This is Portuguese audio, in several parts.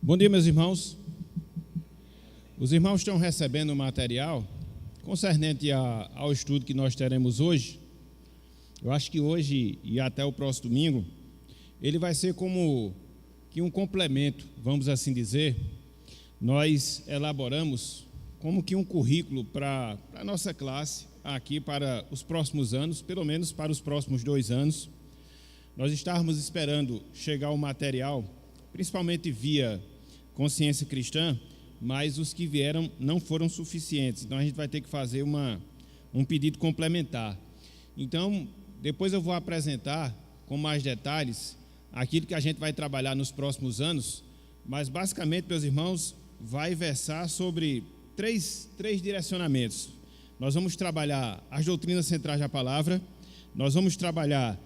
Bom dia, meus irmãos. Os irmãos estão recebendo o material concernente ao estudo que nós teremos hoje. Eu acho que hoje e até o próximo domingo, ele vai ser como que um complemento, vamos assim dizer. Nós elaboramos como que um currículo para a nossa classe aqui para os próximos anos, pelo menos para os próximos 2 anos. Nós estávamos esperando chegar o material, principalmente via Consciência Cristã, mas os que vieram não foram suficientes. Então a gente vai ter que fazer um pedido complementar. Então, depois eu vou apresentar com mais detalhes aquilo que a gente vai trabalhar nos próximos anos, mas basicamente, meus irmãos, vai versar sobre três direcionamentos. Nós vamos trabalhar as doutrinas centrais da palavra, nós vamos trabalhar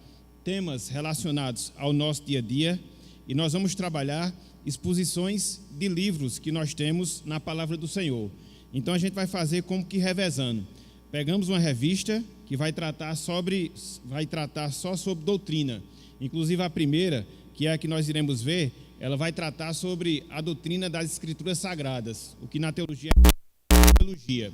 temas relacionados ao nosso dia a dia e nós vamos trabalhar exposições de livros que nós temos na palavra do Senhor. Então a gente vai fazer como que revezando. Pegamos uma revista que vai tratar só sobre doutrina. Inclusive a primeira, que é a que nós iremos ver, ela vai tratar sobre a doutrina das Escrituras Sagradas, o que na teologia é teologia.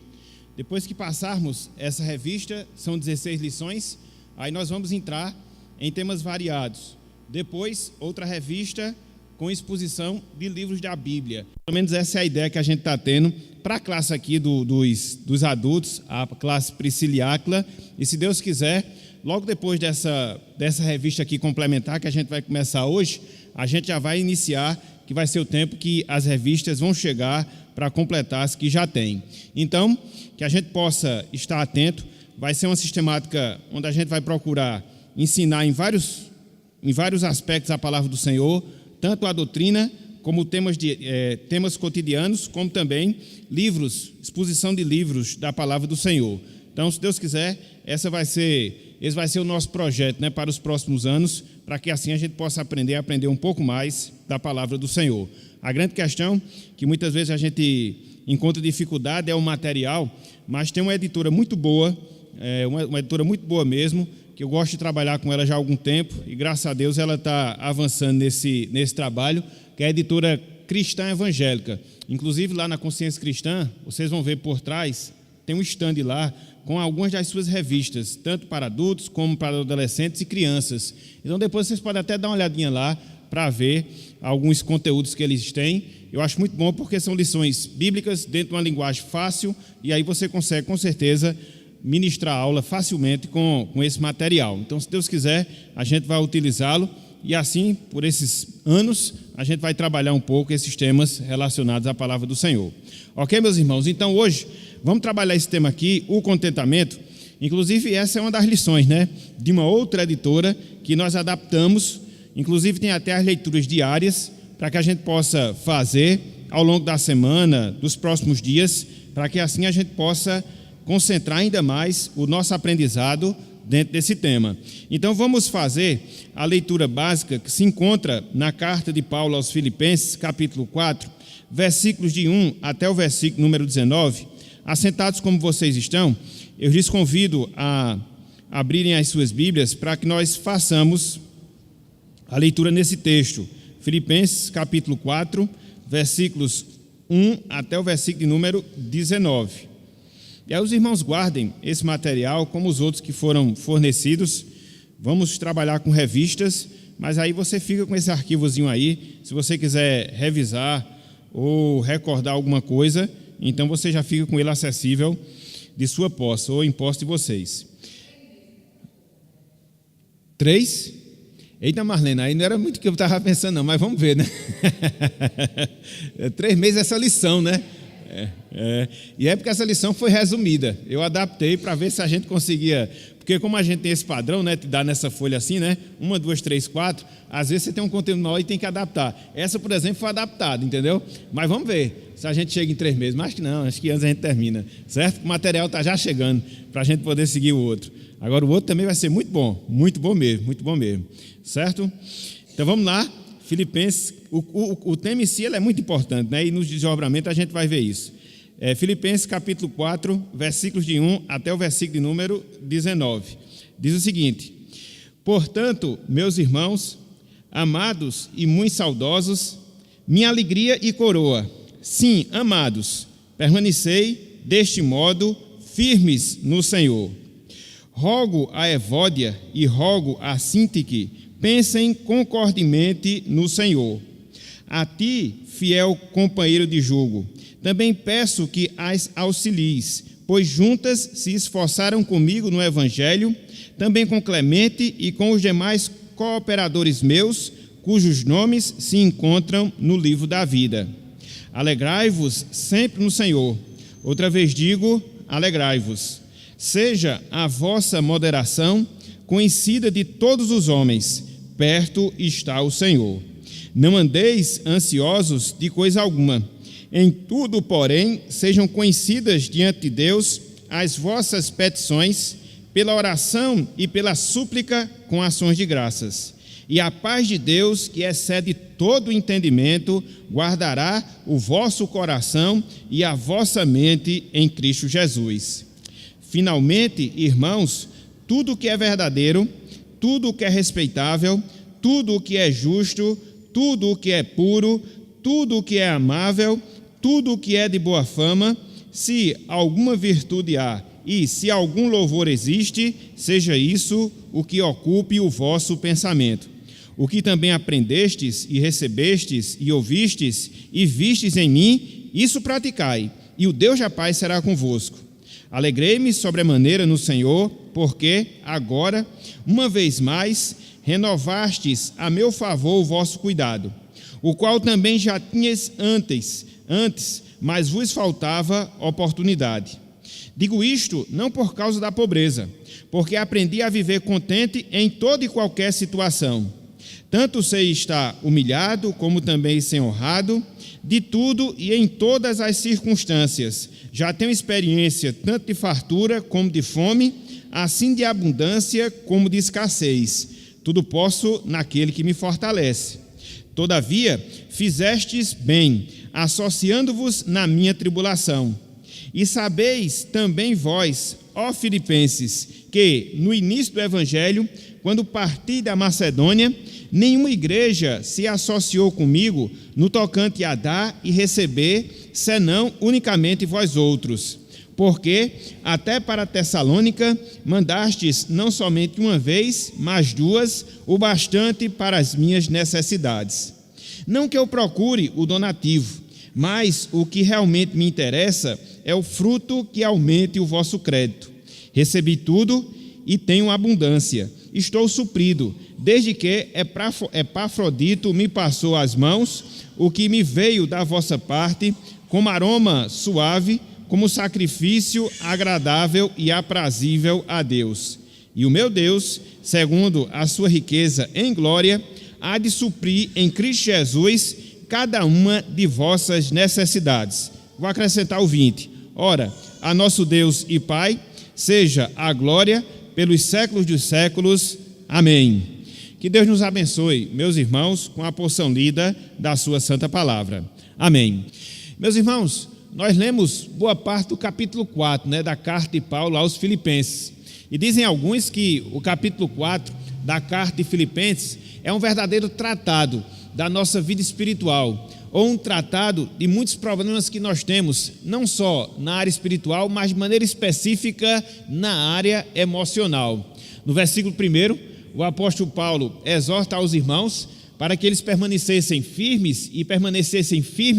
Depois que passarmos essa revista, são 16 lições, aí nós vamos entrar em temas variados. Depois, outra revista com exposição de livros da Bíblia. Pelo menos essa é a ideia que a gente está tendo para a classe aqui dos adultos, a classe Priscila e Áquila. E se Deus quiser, logo depois dessa revista aqui complementar, que a gente vai começar hoje, a gente já vai iniciar, que vai ser o tempo que as revistas vão chegar para completar as que já tem. Então, que a gente possa estar atento, vai ser uma sistemática onde a gente vai procurar ensinar em vários aspectos a palavra do Senhor, tanto a doutrina, como temas cotidianos, como também livros, exposição de livros da palavra do Senhor. Então, se Deus quiser, esse vai ser o nosso projeto, né, para os próximos anos, para que assim a gente possa aprender um pouco mais da palavra do Senhor. A grande questão, que muitas vezes a gente encontra dificuldade, é o material, mas tem uma editora muito boa, uma editora muito boa mesmo, que eu gosto de trabalhar com ela já há algum tempo, e graças a Deus ela está avançando nesse trabalho, que é a editora Cristã Evangélica. Inclusive lá na Consciência Cristã, vocês vão ver por trás, tem um stand lá com algumas das suas revistas, tanto para adultos como para adolescentes e crianças. Então depois vocês podem até dar uma olhadinha lá para ver alguns conteúdos que eles têm. Eu acho muito bom porque são lições bíblicas dentro de uma linguagem fácil, e aí você consegue com certeza ministrar a aula facilmente com esse material. Então, se Deus quiser, a gente vai utilizá-lo e assim, por esses anos, a gente vai trabalhar um pouco esses temas relacionados à palavra do Senhor. Ok, meus irmãos? Então, hoje, vamos trabalhar esse tema aqui, o contentamento. Inclusive, essa é uma das lições, né, de uma outra editora que nós adaptamos. Inclusive, tem até as leituras diárias para que a gente possa fazer ao longo da semana, dos próximos dias, para que assim a gente possa concentrar ainda mais o nosso aprendizado dentro desse tema. Então vamos fazer a leitura básica que se encontra na carta de Paulo aos Filipenses, capítulo 4, versículos de 1 até o versículo número 19. Assentados como vocês estão, eu lhes convido a abrirem as suas Bíblias para que nós façamos a leitura nesse texto. Filipenses, capítulo 4, versículos 1 até o versículo de número 19. E aí os irmãos guardem esse material, como os outros que foram fornecidos. Vamos trabalhar com revistas, mas aí você fica com esse arquivozinho aí. Se você quiser revisar ou recordar alguma coisa, então você já fica com ele acessível de sua posse ou em posse de vocês. 3? Eita, Marlena, aí não era muito o que eu estava pensando não, mas vamos ver, né? 3 meses essa lição, né? E é porque essa lição foi resumida. Eu adaptei para ver se a gente conseguia, porque como a gente tem esse padrão, né, te dá nessa folha assim, né, 1, 2, 3, 4, às vezes você tem um conteúdo maior e tem que adaptar. Essa, por exemplo, foi adaptada, entendeu? Mas vamos ver se a gente chega em 3 meses. Mas acho que não, acho que antes a gente termina, certo? O material está já chegando para a gente poder seguir o outro. Agora o outro também vai ser muito bom mesmo, certo? Então vamos lá. Filipenses, o tema em si é muito importante, né? E no desdobramento a gente vai ver isso. Filipenses capítulo 4, versículos de 1 até o versículo de número 19. Diz o seguinte: portanto, meus irmãos, amados e muito saudosos, minha alegria e coroa. Sim, amados, permanecei deste modo firmes no Senhor. Rogo a Evódia e rogo a Sintique, pensem concordemente no Senhor. A ti, fiel companheiro de jugo, também peço que as auxilies, pois juntas se esforçaram comigo no Evangelho, também com Clemente e com os demais cooperadores meus, cujos nomes se encontram no livro da vida. Alegrai-vos sempre no Senhor. Outra vez digo, alegrai-vos. Seja a vossa moderação conhecida de todos os homens, perto está o Senhor. Não andeis ansiosos de coisa alguma. Em tudo, porém, sejam conhecidas diante de Deus as vossas petições, pela oração e pela súplica com ações de graças. E a paz de Deus, que excede todo entendimento, guardará o vosso coração e a vossa mente em Cristo Jesus. Finalmente, irmãos, tudo o que é verdadeiro, tudo o que é respeitável, tudo o que é justo, tudo o que é puro, tudo o que é amável, tudo o que é de boa fama, se alguma virtude há e se algum louvor existe, seja isso o que ocupe o vosso pensamento. O que também aprendestes e recebestes e ouvistes e vistes em mim, isso praticai, e o Deus da paz será convosco. Alegrei-me sobremaneira no Senhor, porque agora, uma vez mais, renovastes a meu favor o vosso cuidado, o qual também já tinhas antes, mas vos faltava oportunidade. Digo isto não por causa da pobreza, porque aprendi a viver contente em toda e qualquer situação. Tanto sei estar humilhado, como também ser honrado, de tudo e em todas as circunstâncias. Já tenho experiência tanto de fartura como de fome, assim de abundância como de escassez. Tudo posso naquele que me fortalece. Todavia, fizestes bem, associando-vos na minha tribulação. E sabeis também vós, ó Filipenses, que no início do Evangelho, quando parti da Macedônia, nenhuma igreja se associou comigo no tocante a dar e receber, senão unicamente vós outros. Porque até para Tessalônica mandastes não somente uma vez, mas duas, o bastante para as minhas necessidades. Não que eu procure o donativo, mas o que realmente me interessa é o fruto que aumente o vosso crédito. Recebi tudo e tenho abundância. Estou suprido, desde que Epafrodito me passou às mãos, o que me veio da vossa parte, como aroma suave, como sacrifício agradável e aprazível a Deus. E o meu Deus, segundo a sua riqueza em glória, há de suprir em Cristo Jesus cada uma de vossas necessidades. Vou acrescentar o 20. Ora, a nosso Deus e Pai, seja a glória pelos séculos dos séculos. Amém. Que Deus nos abençoe, meus irmãos, com a porção lida da sua santa palavra. Amém. Meus irmãos, nós lemos boa parte do capítulo 4, da carta de Paulo aos Filipenses. E dizem alguns que o capítulo 4 da carta de Filipenses é um verdadeiro tratado da nossa vida espiritual, ou um tratado de muitos problemas que nós temos, não só na área espiritual, mas de maneira específica na área emocional. No versículo 1, o apóstolo Paulo exorta aos irmãos para que eles permanecessem firmes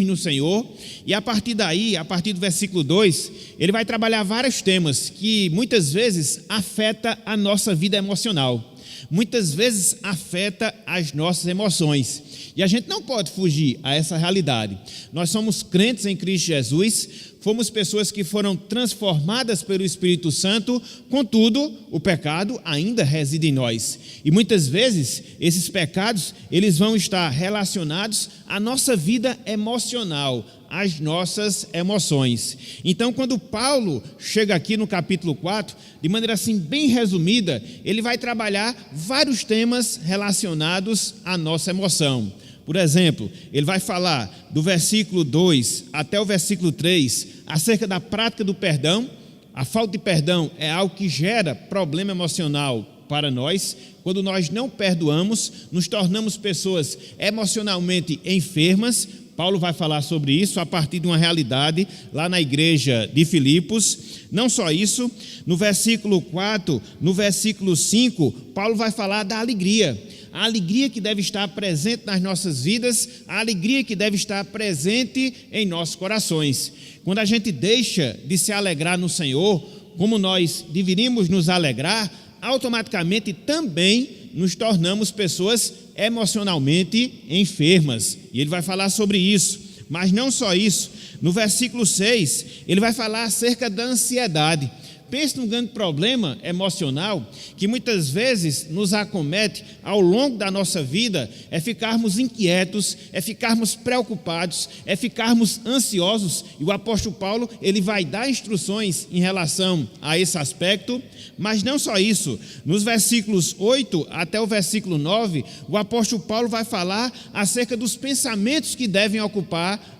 no Senhor, e a partir daí, a partir do versículo 2, ele vai trabalhar vários temas que muitas vezes afetam a nossa vida emocional, muitas vezes afeta as nossas emoções, e a gente não pode fugir a essa realidade. Nós somos crentes em Cristo Jesus, fomos pessoas que foram transformadas pelo Espírito Santo, contudo, o pecado ainda reside em nós. E muitas vezes, esses pecados, eles vão estar relacionados à nossa vida emocional, às nossas emoções. Então, quando Paulo chega aqui no capítulo 4, de maneira assim bem resumida, ele vai trabalhar vários temas relacionados à nossa emoção. Por exemplo, ele vai falar do versículo 2 até o versículo 3 acerca da prática do perdão. A falta de perdão é algo que gera problema emocional para nós. Quando nós não perdoamos, nos tornamos pessoas emocionalmente enfermas. Paulo vai falar sobre isso a partir de uma realidade lá na igreja de Filipos. Não só isso, no versículo 4, no versículo 5, Paulo vai falar da alegria. A alegria que deve estar presente nas nossas vidas, a alegria que deve estar presente em nossos corações. Quando a gente deixa de se alegrar no Senhor, como nós deveríamos nos alegrar, automaticamente também nos tornamos pessoas emocionalmente enfermas. E ele vai falar sobre isso. Mas não só isso. No versículo 6, ele vai falar acerca da ansiedade. Pense num grande problema emocional que muitas vezes nos acomete ao longo da nossa vida, é ficarmos inquietos, é ficarmos preocupados, é ficarmos ansiosos. E o apóstolo Paulo, ele vai dar instruções em relação a esse aspecto, mas não só isso. Nos versículos 8 até o versículo 9, o apóstolo Paulo vai falar acerca dos pensamentos que devem ocupar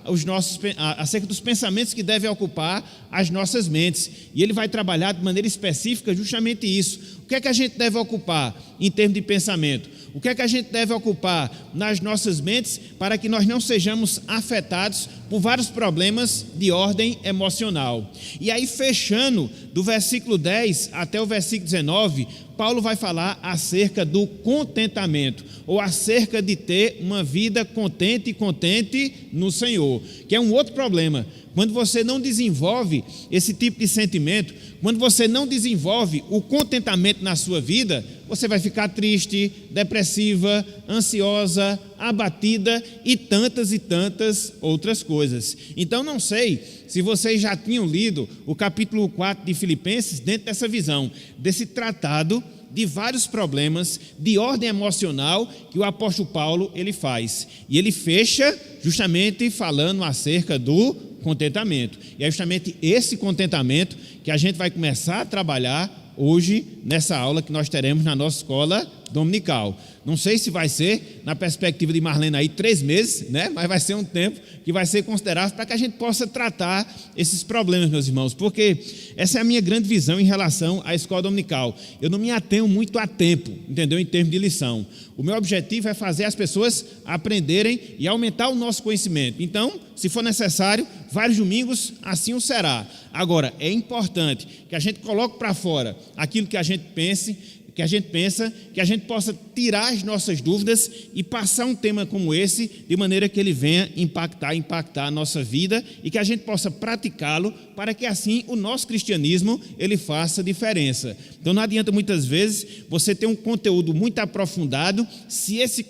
acerca dos pensamentos que devem ocupar as nossas mentes. E ele vai trabalhar de maneira específica justamente isso. O que é que a gente deve ocupar em termos de pensamento? O que é que a gente deve ocupar nas nossas mentes para que nós não sejamos afetados por vários problemas de ordem emocional? E aí, fechando do versículo 10 até o versículo 19, Paulo vai falar acerca do contentamento, ou acerca de ter uma vida contente no Senhor, que é um outro problema. Quando você não desenvolve esse tipo de sentimento, quando você não desenvolve o contentamento na sua vida, você vai ficar triste, depressiva, ansiosa, abatida e tantas outras coisas. Então não sei se vocês já tinham lido o capítulo 4 de Filipenses dentro dessa visão, desse tratado de vários problemas de ordem emocional que o apóstolo Paulo ele faz. E ele fecha justamente falando acerca do contentamento. E é justamente esse contentamento que a gente vai começar a trabalhar hoje nessa aula que nós teremos na nossa escola dominical. Não sei se vai ser, na perspectiva de Marlene aí, 3 meses, né? Mas vai ser um tempo que vai ser considerável para que a gente possa tratar esses problemas, meus irmãos, porque essa é a minha grande visão em relação à escola dominical. Eu não me atenho muito a tempo, entendeu? Em termos de lição. O meu objetivo é fazer as pessoas aprenderem e aumentar o nosso conhecimento. Então, se for necessário, vários domingos, assim o será. Agora, é importante que a gente coloque para fora aquilo que a gente pensa, que a gente possa tirar as nossas dúvidas e passar um tema como esse, de maneira que ele venha impactar a nossa vida e que a gente possa praticá-lo para que assim o nosso cristianismo ele faça diferença. Então não adianta muitas vezes você ter um conteúdo muito aprofundado se esse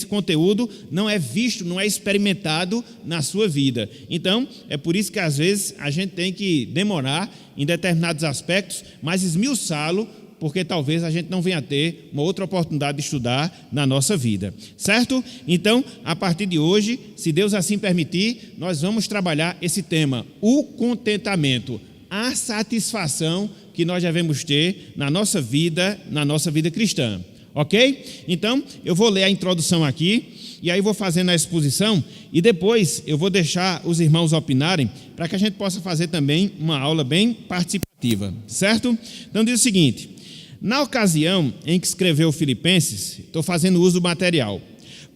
conteúdo não é visto, não é experimentado na sua vida. Então é por isso que às vezes a gente tem que demorar em determinados aspectos, mas esmiuçá-lo, porque talvez a gente não venha a ter uma outra oportunidade de estudar na nossa vida, certo? Então, a partir de hoje, se Deus assim permitir, nós vamos trabalhar esse tema, o contentamento, a satisfação que nós devemos ter na nossa vida cristã, ok? Então, eu vou ler a introdução aqui, e aí vou fazendo a exposição, e depois eu vou deixar os irmãos opinarem, para que a gente possa fazer também uma aula bem participativa, certo? Então, diz o seguinte: na ocasião em que escreveu Filipenses, estou fazendo uso do material,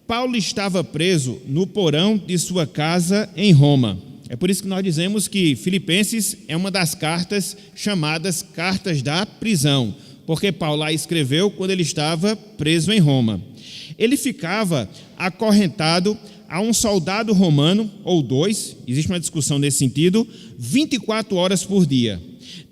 Paulo estava preso no porão de sua casa em Roma. É por isso que nós dizemos que Filipenses é uma das cartas chamadas cartas da prisão, porque Paulo lá escreveu quando ele estava preso em Roma. Ele ficava acorrentado a um soldado romano, ou 2, existe uma discussão nesse sentido, 24 horas por dia.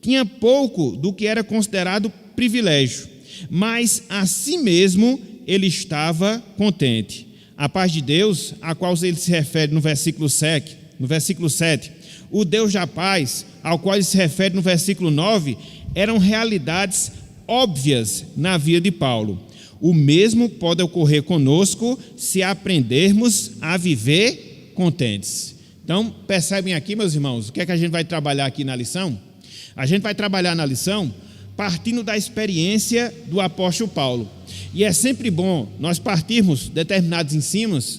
Tinha pouco do que era considerado privilégio, mas a si mesmo ele estava contente. A paz de Deus, a qual ele se refere no versículo 7, o Deus da paz, ao qual ele se refere no versículo 9, eram realidades óbvias na vida de Paulo. O mesmo pode ocorrer conosco se aprendermos a viver contentes. Então, percebem aqui, meus irmãos, o que é que a gente vai trabalhar aqui na lição? A gente vai trabalhar na lição partindo da experiência do apóstolo Paulo. E é sempre bom nós partirmos determinados ensinos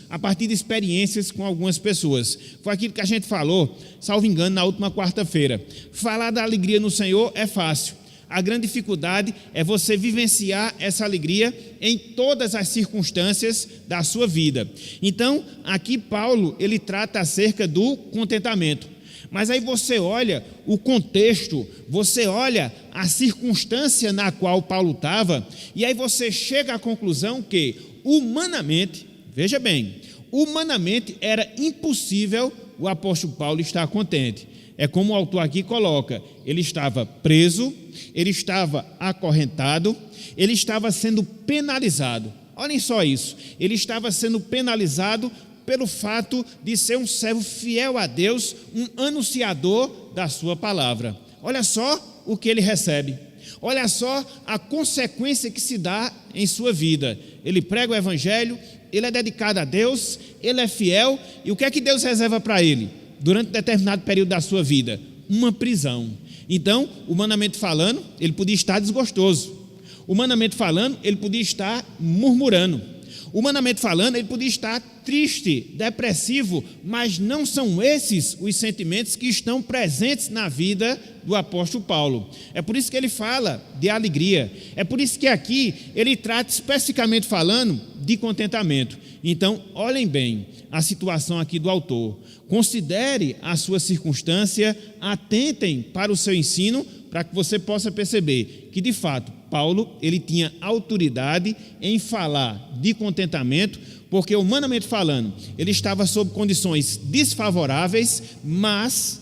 a partir de experiências com algumas pessoas. Foi aquilo que a gente falou, salvo engano, na última quarta-feira. Falar da alegria no Senhor é fácil. A grande dificuldade é você vivenciar essa alegria em todas as circunstâncias da sua vida. Então, aqui Paulo, ele trata acerca do contentamento. Mas aí você olha o contexto, você olha a circunstância na qual Paulo estava, e aí você chega à conclusão que, humanamente, veja bem, humanamente era impossível o apóstolo Paulo estar contente. É como o autor aqui coloca, ele estava preso, ele estava acorrentado, ele estava sendo penalizado. Olhem só isso, ele estava sendo penalizado pelo fato de ser um servo fiel a Deus, um anunciador da sua palavra. Olha só o que ele recebe, olha só a consequência que se dá em sua vida. Ele prega o evangelho, ele é dedicado a Deus, ele é fiel, e o que é que Deus reserva para ele? Durante um determinado período da sua vida, uma prisão. Então, humanamente falando, ele podia estar desgostoso, humanamente falando, ele podia estar murmurando, humanamente falando, ele podia estar triste, depressivo, mas não são esses os sentimentos que estão presentes na vida do apóstolo Paulo. É por isso que ele fala de alegria, é por isso que aqui ele trata especificamente falando de contentamento. Então, olhem bem a situação aqui do autor, considere a sua circunstância, atentem para o seu ensino, para que você possa perceber que, de fato, Paulo, ele tinha autoridade em falar de contentamento, porque, humanamente falando, ele estava sob condições desfavoráveis, mas,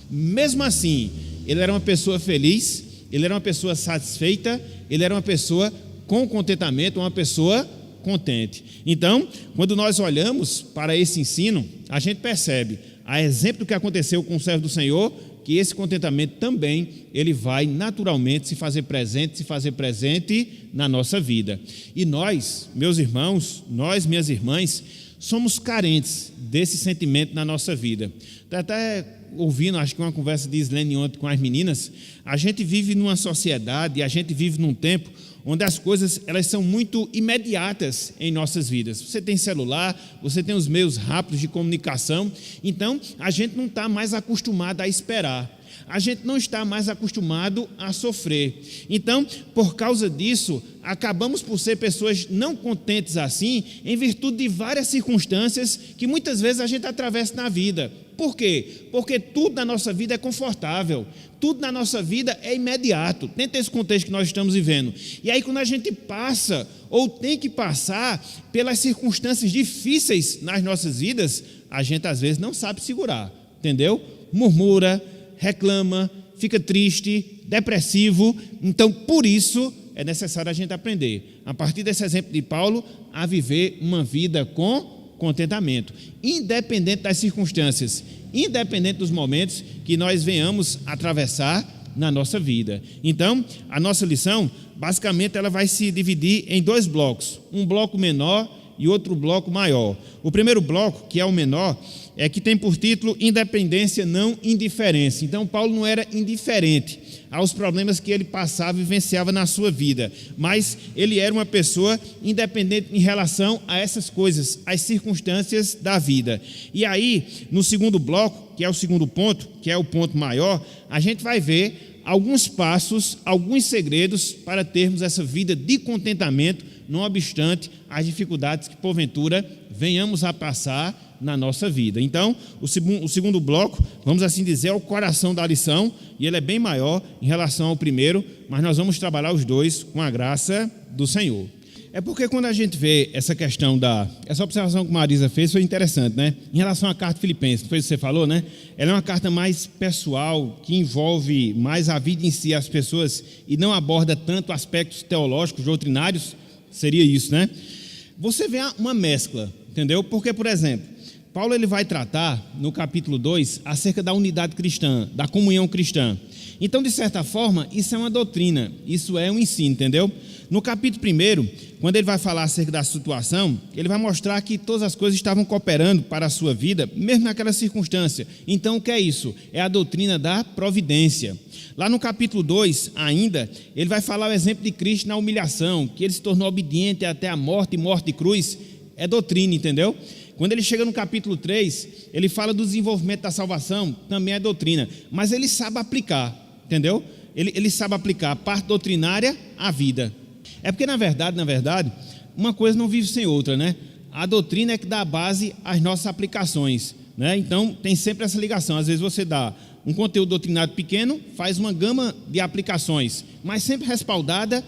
mesmo assim, ele era uma pessoa feliz, ele era uma pessoa satisfeita, ele era uma pessoa com contentamento, uma pessoa contente. Então, quando nós olhamos para esse ensino, a gente percebe, a exemplo do que aconteceu com o servo do Senhor, que esse contentamento também, ele vai naturalmente se fazer presente na nossa vida. E nós, meus irmãos, nós, minhas irmãs, somos carentes desse sentimento na nossa vida. Até ouvindo, acho que uma conversa de Islene ontem com as meninas, a gente vive numa sociedade, a gente vive num tempo onde as coisas elas são muito imediatas em nossas vidas. Você tem celular, você tem os meios rápidos de comunicação, então a gente não está mais acostumado a esperar, a gente não está mais acostumado a sofrer. Então, por causa disso, acabamos por ser pessoas não contentes assim, em virtude de várias circunstâncias que muitas vezes a gente atravessa na vida. Por quê? Porque tudo na nossa vida é confortável, tudo na nossa vida é imediato, dentro desse contexto que nós estamos vivendo. E aí, quando a gente passa, ou tem que passar, pelas circunstâncias difíceis nas nossas vidas, a gente às vezes não sabe segurar, entendeu? Murmura, reclama, fica triste, depressivo. Então, por isso, é necessário a gente aprender, a partir desse exemplo de Paulo, a viver uma vida com contentamento, independente das circunstâncias, independente dos momentos que nós venhamos atravessar na nossa vida. Então, a nossa lição, basicamente, ela vai se dividir em dois blocos, um bloco menor e outro bloco maior. O primeiro bloco, que é o menor, é que tem por título independência, não indiferença. Então, Paulo não era indiferente aos problemas que ele passava e vivenciava na sua vida, mas ele era uma pessoa independente em relação a essas coisas, as circunstâncias da vida. E aí, no segundo bloco, que é o segundo ponto, que é o ponto maior, a gente vai ver alguns passos, alguns segredos para termos essa vida de contentamento, não obstante as dificuldades que porventura venhamos a passar na nossa vida. Então, o segundo bloco, vamos assim dizer, é o coração da lição, e ele é bem maior em relação ao primeiro, mas nós vamos trabalhar os dois com a graça do Senhor. É porque quando a gente vê essa questão essa observação que Marisa fez foi interessante, né? Em relação à carta Filipenses, foi isso que você falou, né? Ela é uma carta mais pessoal, que envolve mais a vida em si, as pessoas, e não aborda tanto aspectos teológicos, doutrinários, seria isso, né? Você vê uma mescla, entendeu? Porque, por exemplo, Paulo ele vai tratar, no capítulo 2, acerca da unidade cristã, da comunhão cristã. Então, de certa forma, isso é uma doutrina, isso é um ensino, entendeu? No capítulo 1, quando ele vai falar acerca da situação, ele vai mostrar que todas as coisas estavam cooperando para a sua vida, mesmo naquela circunstância. Então, o que é isso? É a doutrina da providência. Lá no capítulo 2, ainda, ele vai falar o exemplo de Cristo na humilhação, que ele se tornou obediente até a morte e morte de cruz. É doutrina, entendeu? Quando ele chega no capítulo 3, ele fala do desenvolvimento da salvação, também é doutrina, mas ele sabe aplicar, entendeu? ele sabe aplicar a parte doutrinária à vida. É porque, na verdade, uma coisa não vive sem outra, né? A doutrina é que dá base às nossas aplicações, né? Então, tem sempre essa ligação. Às vezes você dá um conteúdo doutrinário pequeno, faz uma gama de aplicações, mas sempre respaldada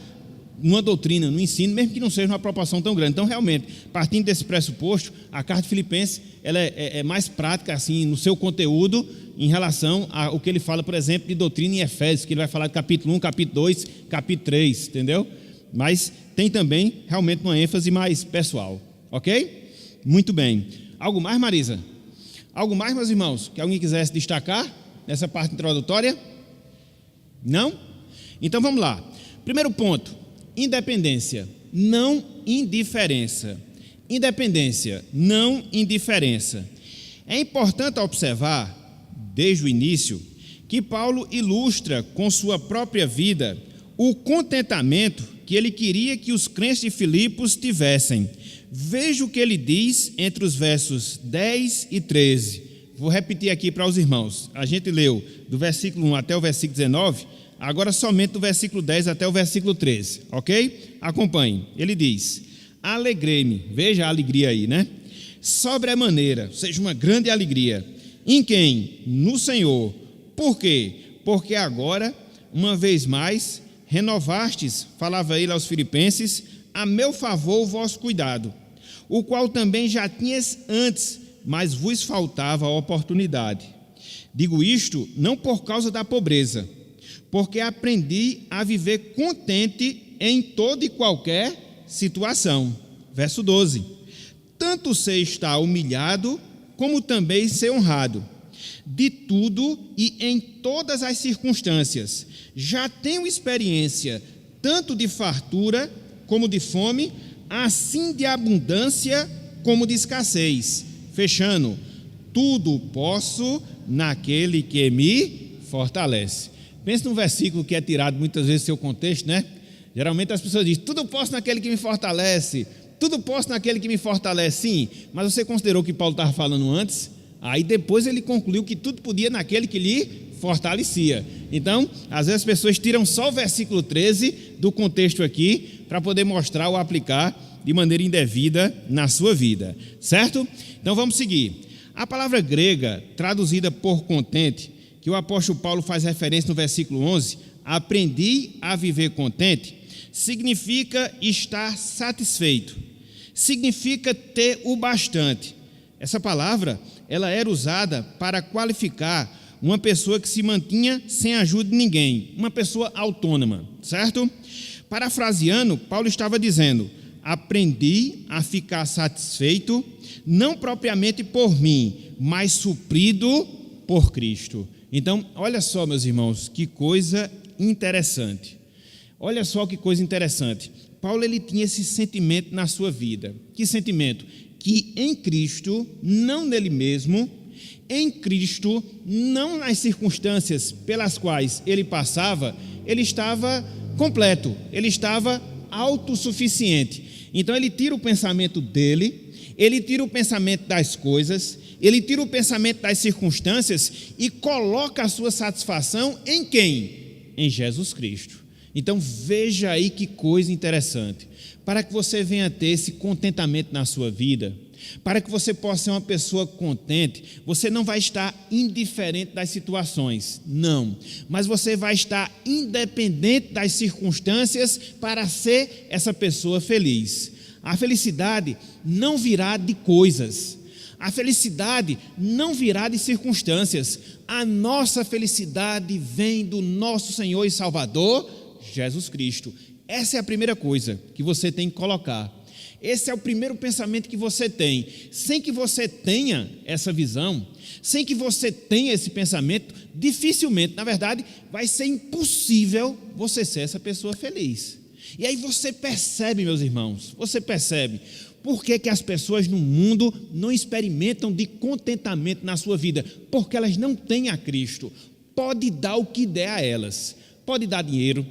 numa doutrina, no ensino, mesmo que não seja uma proporção tão grande. Então, realmente, partindo desse pressuposto, a carta de Filipenses ela é mais prática assim, no seu conteúdo em relação ao que ele fala, por exemplo, de doutrina em Efésios, que ele vai falar de capítulo 1, capítulo 2, capítulo 3, entendeu? Mas tem também realmente uma ênfase mais pessoal, ok? Muito bem. Algo mais, Marisa? Algo mais, meus irmãos, que alguém quisesse destacar nessa parte introdutória? Não? Então vamos lá. Primeiro ponto, independência, não indiferença. Independência, não indiferença. É importante observar, desde o início, que Paulo ilustra com sua própria vida o contentamento que ele queria que os crentes de Filipos tivessem. Veja o que ele diz entre os versos 10 e 13. Vou repetir aqui para os irmãos. A gente leu do versículo 1 até o versículo 19, agora somente do versículo 10 até o versículo 13, ok? Acompanhe. Ele diz: alegrei-me, veja a alegria aí, né? Sobremaneira, ou seja, uma grande alegria. Em quem? No Senhor. Por quê? Porque agora, uma vez mais, renovastes, falava ele aos filipenses, a meu favor o vosso cuidado, o qual também já tinhas antes, mas vos faltava a oportunidade. Digo isto não por causa da pobreza, porque aprendi a viver contente em toda e qualquer situação. Verso 12. Tanto sei estar humilhado, como também ser honrado. De tudo e em todas as circunstâncias. Já tenho experiência, tanto de fartura como de fome, assim de abundância como de escassez. Fechando, tudo posso naquele que me fortalece. Pense num versículo que é tirado muitas vezes do seu contexto, né? Geralmente as pessoas dizem, tudo posso naquele que me fortalece, tudo posso naquele que me fortalece. Sim, mas você considerou que Paulo estava falando antes? Aí depois ele concluiu que tudo podia naquele que lhe fortalecia. Então, às vezes as pessoas tiram só o versículo 13 do contexto aqui, para poder mostrar ou aplicar de maneira indevida na sua vida, certo? Então vamos seguir. A palavra grega, traduzida por contente, que o apóstolo Paulo faz referência no versículo 11, aprendi a viver contente, significa estar satisfeito, significa ter o bastante. Essa palavra, ela era usada para qualificar uma pessoa que se mantinha sem ajuda de ninguém, uma pessoa autônoma, certo? Parafraseando, Paulo estava dizendo, aprendi a ficar satisfeito, não propriamente por mim, mas suprido por Cristo. Então, olha só, meus irmãos, que coisa interessante. Olha só que coisa interessante. Paulo, ele tinha esse sentimento na sua vida. Que sentimento? Que em Cristo, não nele mesmo, em Cristo, não nas circunstâncias pelas quais ele passava, ele estava completo, ele estava autossuficiente. Então ele tira o pensamento dele, ele tira o pensamento das coisas, ele tira o pensamento das circunstâncias e coloca a sua satisfação em quem? Em Jesus Cristo. Então veja aí que coisa interessante. Para que você venha ter esse contentamento na sua vida, para que você possa ser uma pessoa contente, você não vai estar indiferente das situações, não, mas você vai estar independente das circunstâncias para ser essa pessoa feliz. A felicidade não virá de coisas, a felicidade não virá de circunstâncias, a nossa felicidade vem do nosso Senhor e Salvador, Jesus Cristo. Essa é a primeira coisa que você tem que colocar. Esse é o primeiro pensamento que você tem. Sem que você tenha essa visão, sem que você tenha esse pensamento, dificilmente, na verdade, vai ser impossível você ser essa pessoa feliz. E aí você percebe, meus irmãos, você percebe por que as pessoas no mundo não experimentam de contentamento na sua vida? Porque elas não têm a Cristo. Pode dar o que der a elas. Pode dar dinheiro,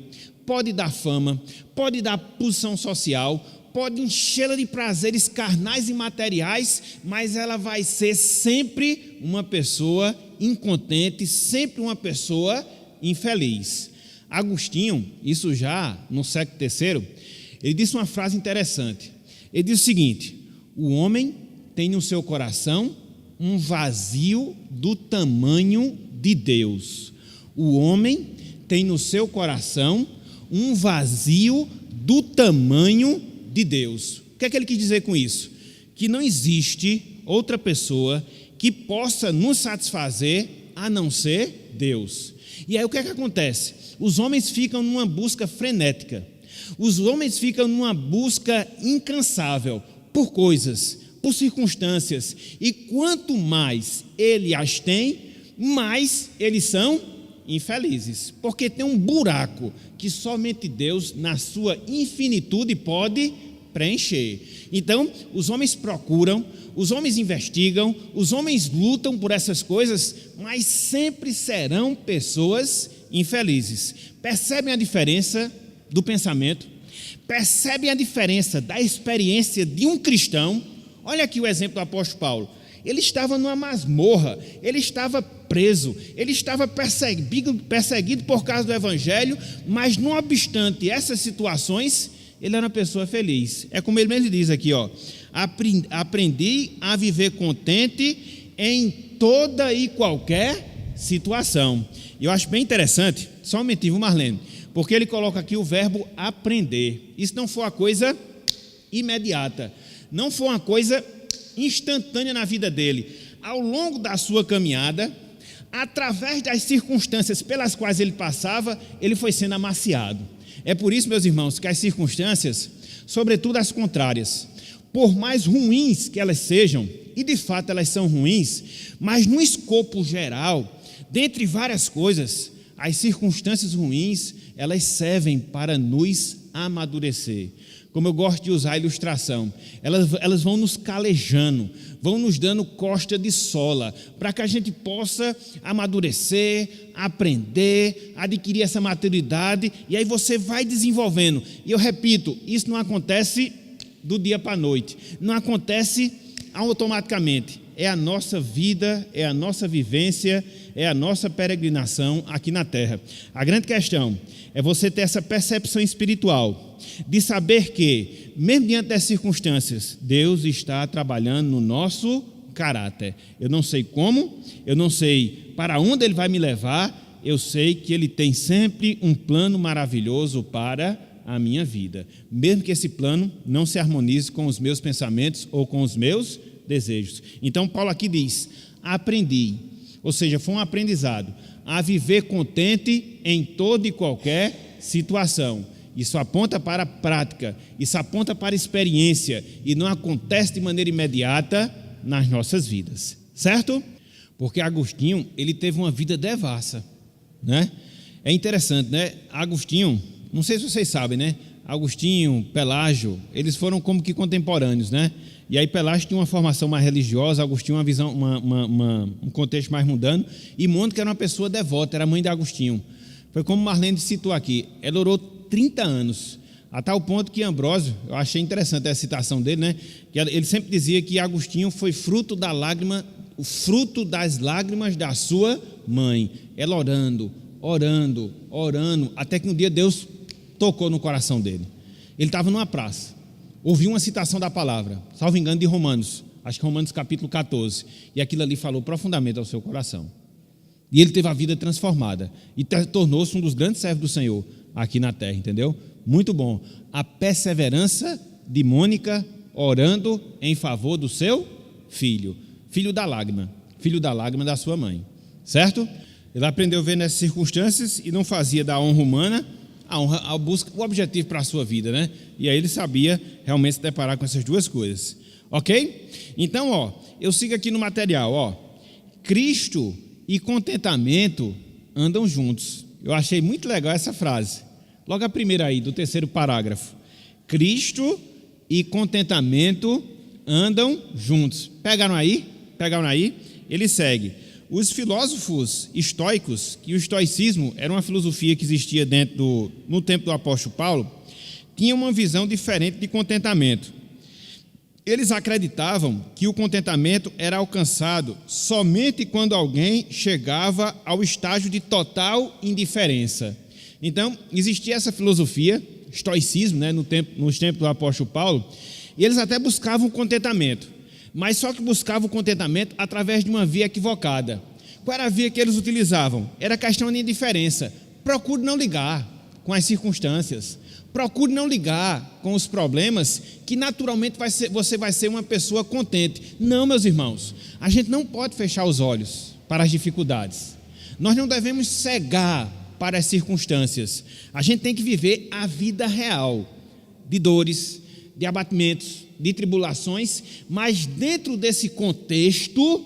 pode dar fama, pode dar posição social, pode enchê-la de prazeres carnais e materiais, mas ela vai ser sempre uma pessoa incontente, sempre uma pessoa infeliz. Agostinho, isso já no século III, ele disse uma frase interessante. Ele disse o seguinte: o homem tem no seu coração um vazio do tamanho de Deus. O homem tem no seu coração um vazio do tamanho de Deus. O que é que ele quis dizer com isso? Que não existe outra pessoa que possa nos satisfazer a não ser Deus. E aí o que é que acontece? Os homens ficam numa busca frenética. Os homens ficam numa busca incansável por coisas, por circunstâncias. E quanto mais ele as tem, mais eles são infelizes. Porque tem um buraco que somente Deus, na sua infinitude, pode preencher. Então, os homens procuram, os homens investigam, os homens lutam por essas coisas, mas sempre serão pessoas infelizes. Percebem a diferença do pensamento? Percebem a diferença da experiência de um cristão? Olha aqui o exemplo do apóstolo Paulo. Ele estava numa masmorra, ele estava preso, ele estava perseguido por causa do evangelho, mas não obstante essas situações, ele era uma pessoa feliz. É como ele mesmo diz aqui, ó: aprendi a viver contente em toda e qualquer situação. E eu acho bem interessante, só um momentinho, Marlene, porque ele coloca aqui o verbo aprender. Isso não foi uma coisa imediata, não foi uma coisa instantânea na vida dele. Ao longo da sua caminhada, através das circunstâncias pelas quais ele passava, ele foi sendo amaciado. É por isso, meus irmãos, que as circunstâncias, sobretudo as contrárias, por mais ruins que elas sejam, e de fato elas são ruins, mas no escopo geral, dentre várias coisas, as circunstâncias ruins, elas servem para nos amadurecer. Como eu gosto de usar a ilustração, elas vão nos calejando, vão nos dando costa de sola, para que a gente possa amadurecer, aprender, adquirir essa maturidade, e aí você vai desenvolvendo. E eu repito, isso não acontece do dia para a noite, não acontece automaticamente. É a nossa vida, é a nossa vivência, é a nossa peregrinação aqui na terra. A grande questão é você ter essa percepção espiritual, de saber que, mesmo diante das circunstâncias, Deus está trabalhando no nosso caráter. Eu não sei como, eu não sei para onde Ele vai me levar, eu sei que Ele tem sempre um plano maravilhoso para a minha vida, mesmo que esse plano não se harmonize com os meus pensamentos ou com os meus desejos. Então Paulo aqui diz: aprendi, ou seja, foi um aprendizado, a viver contente em toda e qualquer situação. Isso aponta para a prática, isso aponta para a experiência, e não acontece de maneira imediata nas nossas vidas, certo? Porque Agostinho, ele teve uma vida devassa, né? É interessante, né? Agostinho, não sei se vocês sabem, né? Agostinho, Pelágio, eles foram como que contemporâneos, né? E aí Pelágio tinha uma formação mais religiosa, Agostinho uma visão, um contexto mais mundano, e Mônica era uma pessoa devota, era mãe de Agostinho. Foi como Marlene citou aqui, ela orou 30 anos, a tal ponto que Ambrósio, eu achei interessante essa citação dele, né? Que ele sempre dizia que Agostinho foi fruto da lágrima, o fruto das lágrimas da sua mãe. Ela orando, até que um dia Deus tocou no coração dele. Ele estava numa praça, ouviu uma citação da palavra, salvo engano, de Romanos, acho que Romanos capítulo 14, e aquilo ali falou profundamente ao seu coração. E ele teve a vida transformada e tornou-se um dos grandes servos do Senhor aqui na terra, entendeu? Muito bom. A perseverança de Mônica orando em favor do seu filho da lágrima da sua mãe, certo? Ele aprendeu a ver nessas circunstâncias e não fazia da honra humana o objetivo para a sua vida, né? E aí ele sabia realmente se deparar com essas duas coisas, ok? Então, eu sigo aqui no material, Cristo e contentamento andam juntos. Eu achei muito legal essa frase, logo a primeira aí, do terceiro parágrafo. Cristo e contentamento andam juntos. Pegaram aí? Ele segue. Os filósofos estoicos, que o estoicismo era uma filosofia que existia no tempo do apóstolo Paulo, tinham uma visão diferente de contentamento. Eles acreditavam que o contentamento era alcançado somente quando alguém chegava ao estágio de total indiferença. Então, existia essa filosofia, estoicismo, né, nos tempos do apóstolo Paulo, e eles até buscavam contentamento, mas só que buscavam o contentamento através de uma via equivocada. Qual era a via que eles utilizavam? Era questão de indiferença. Procure não ligar com as circunstâncias, procure não ligar com os problemas, que naturalmente você vai ser uma pessoa contente. Não, meus irmãos, a gente não pode fechar os olhos para as dificuldades, nós não devemos cegar para as circunstâncias, a gente tem que viver a vida real, de dores, de abatimentos, de tribulações, mas dentro desse contexto,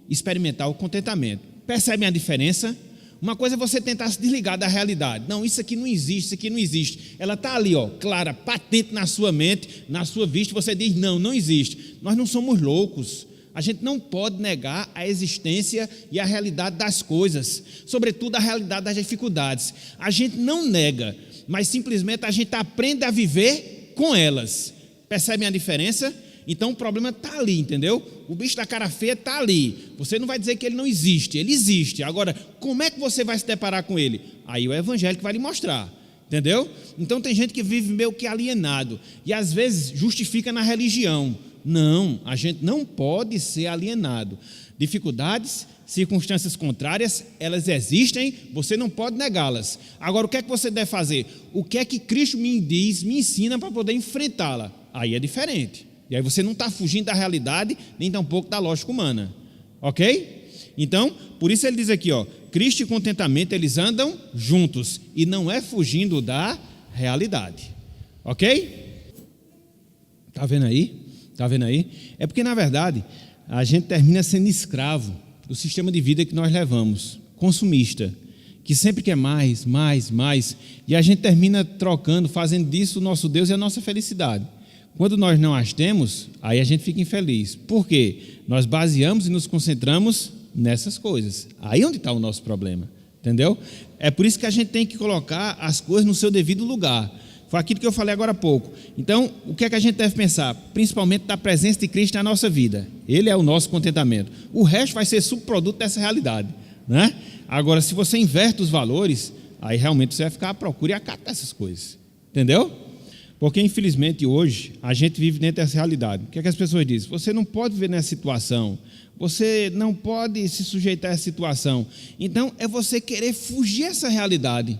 experimentar o contentamento. Percebem a diferença? Uma coisa é você tentar se desligar da realidade. Não, isso aqui não existe, isso aqui não existe. Ela está ali, clara, patente na sua mente, na sua vista, você diz, não, não existe. Nós não somos loucos. A gente não pode negar a existência e a realidade das coisas, sobretudo a realidade das dificuldades. A gente não nega, mas simplesmente a gente aprende a viver com elas. Percebem a diferença? Então o problema está ali, entendeu? O bicho da cara feia está ali. Você não vai dizer que ele não existe, ele existe. Agora, como é que você vai se deparar com ele? Aí o evangelho que vai lhe mostrar, entendeu? Então tem gente que vive meio que alienado e às vezes justifica na religião. Não, a gente não pode ser alienado. Dificuldades, circunstâncias contrárias, elas existem, você não pode negá-las. Agora, o que é que você deve fazer? O que é que Cristo me diz, me ensina para poder enfrentá-la? Aí é diferente. E aí você não está fugindo da realidade, nem tampouco da lógica humana. Ok? Então, por isso ele diz aqui, Cristo e contentamento, eles andam juntos, e não é fugindo da realidade. Ok? Está vendo aí? Está vendo aí? É porque, na verdade, a gente termina sendo escravo do sistema de vida que nós levamos, consumista, que sempre quer mais, mais, mais, e a gente termina trocando, fazendo disso o nosso Deus e a nossa felicidade. Quando nós não as temos, aí a gente fica infeliz. Por quê? Nós baseamos e nos concentramos nessas coisas. Aí é onde está o nosso problema, entendeu? É por isso que a gente tem que colocar as coisas no seu devido lugar. Foi aquilo que eu falei agora há pouco. Então, o que é que a gente deve pensar? Principalmente da presença de Cristo na nossa vida. Ele é o nosso contentamento. O resto vai ser subproduto dessa realidade, né? Agora, se você inverte os valores, aí realmente você vai ficar à procura e acatar essas coisas, entendeu? Porque, infelizmente, hoje, a gente vive dentro dessa realidade. O que é que as pessoas dizem? Você não pode viver nessa situação, você não pode se sujeitar a essa situação. Então, é você querer fugir dessa realidade.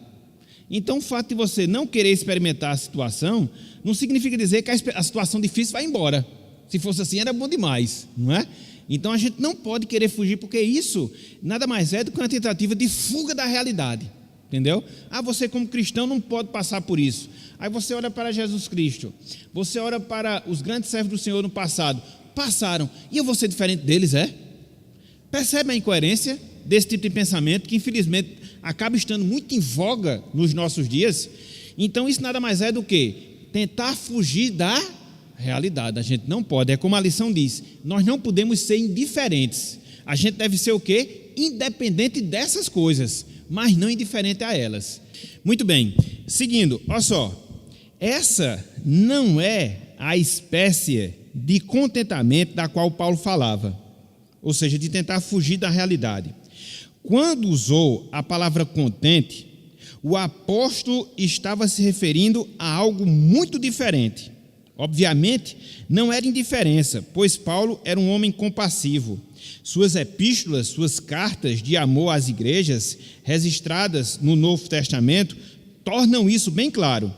Então, o fato de você não querer experimentar a situação, não significa dizer que a situação difícil vai embora. Se fosse assim, era bom demais, não é? Então, a gente não pode querer fugir, porque isso nada mais é do que uma tentativa de fuga da realidade. Entendeu? Você como cristão não pode passar por isso. Aí você olha para Jesus Cristo, você olha para os grandes servos do Senhor no passado, passaram, e eu vou ser diferente deles, Percebe a incoerência desse tipo de pensamento, que infelizmente acaba estando muito em voga nos nossos dias? Então isso nada mais é do que tentar fugir da realidade. A gente não pode, é como a lição diz, nós não podemos ser indiferentes. A gente deve ser o quê? Independente dessas coisas, mas não indiferente a elas. Muito bem, seguindo, olha só, essa não é a espécie de contentamento da qual Paulo falava, ou seja, de tentar fugir da realidade. Quando usou a palavra contente, o apóstolo estava se referindo a algo muito diferente. Obviamente, não era indiferença, pois Paulo era um homem compassivo. Suas epístolas, suas cartas de amor às igrejas, registradas no Novo Testamento, tornam isso bem claro.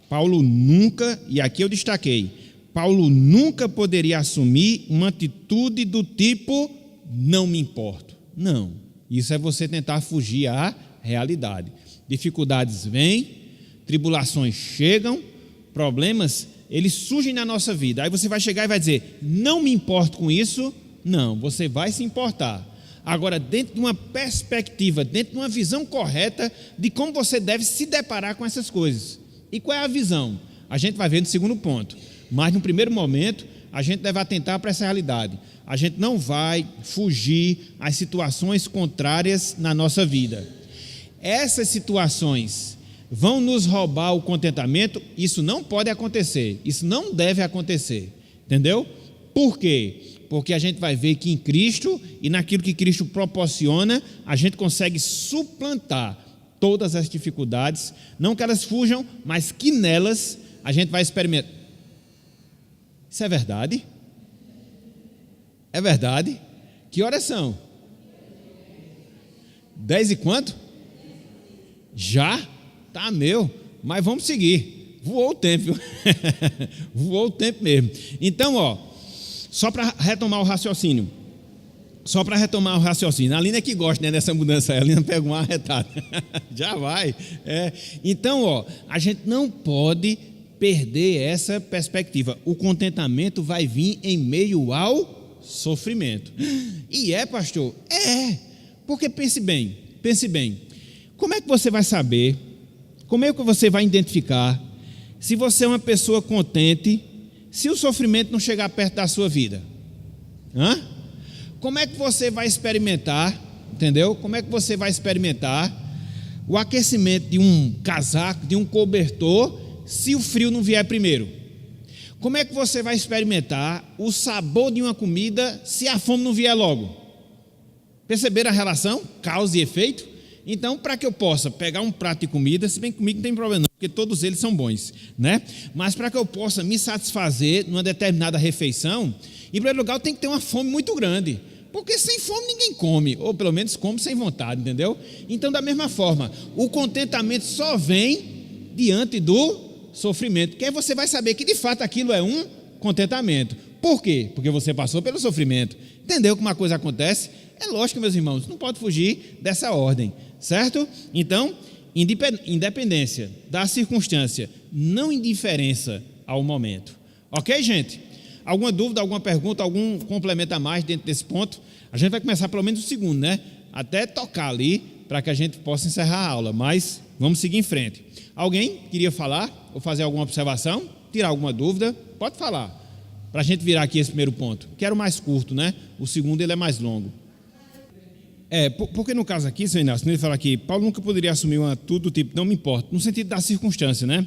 Paulo nunca, e aqui eu destaquei, Paulo nunca poderia assumir uma atitude do tipo, não me importo. Não, isso é você tentar fugir à realidade. Dificuldades vêm, tribulações chegam, problemas, eles surgem na nossa vida. Aí você vai chegar e vai dizer, não me importo com isso. Não, você vai se importar. Agora, dentro de uma perspectiva, dentro de uma visão correta de como você deve se deparar com essas coisas. E qual é a visão? A gente vai ver no segundo ponto. Mas no primeiro momento, a gente deve atentar para essa realidade. A gente não vai fugir às situações contrárias na nossa vida. Essas situações vão nos roubar o contentamento? Isso não pode acontecer. Isso não deve acontecer. Entendeu? Por quê? Porque a gente vai ver que em Cristo e naquilo que Cristo proporciona, a gente consegue suplantar todas as dificuldades, não que elas fujam, mas que nelas a gente vai experimentar. Isso é verdade? É verdade? Que horas são? 10 e quanto? Já? Tá, meu. Mas vamos seguir. Voou o tempo, viu? Voou o tempo mesmo. Então, só para retomar o raciocínio. A Lina é que gosta, né, dessa mudança. A Lina pega uma arretada. Já vai. Então, a gente não pode perder essa perspectiva. O contentamento vai vir em meio ao sofrimento. E pastor? Porque pense bem. Como é que você vai saber, como é que você vai identificar se você é uma pessoa contente, se o sofrimento não chegar perto da sua vida? Como é que você vai experimentar, entendeu? Como é que você vai experimentar o aquecimento de um casaco, de um cobertor, se o frio não vier primeiro? Como é que você vai experimentar o sabor de uma comida se a fome não vier logo? Perceberam a relação? Causa e efeito? Então, para que eu possa pegar um prato de comida, se bem que comigo não tem problema não, porque todos eles são bons, né? Mas para que eu possa me satisfazer numa determinada refeição, em primeiro lugar eu tenho que ter uma fome muito grande, porque sem fome ninguém come, ou pelo menos come sem vontade, entendeu? Então, da mesma forma, o contentamento só vem diante do sofrimento, que aí você vai saber que de fato aquilo é um contentamento. Por quê? Porque você passou pelo sofrimento. Entendeu como a coisa acontece? É lógico, meus irmãos, não pode fugir dessa ordem, certo? Então, independência da circunstância, não indiferença ao momento. Ok, gente? Alguma dúvida, alguma pergunta, algum complemento a mais dentro desse ponto? A gente vai começar pelo menos o segundo, né? Até tocar ali, para que a gente possa encerrar a aula, mas vamos seguir em frente. Alguém queria falar ou fazer alguma observação? Tirar alguma dúvida? Pode falar, para a gente virar aqui esse primeiro ponto. Quero mais curto, né? O segundo ele é mais longo. Porque no caso aqui, Sr. Inácio, ele fala aqui, Paulo nunca poderia assumir uma atitude do tipo, não me importa, no sentido da circunstância, né?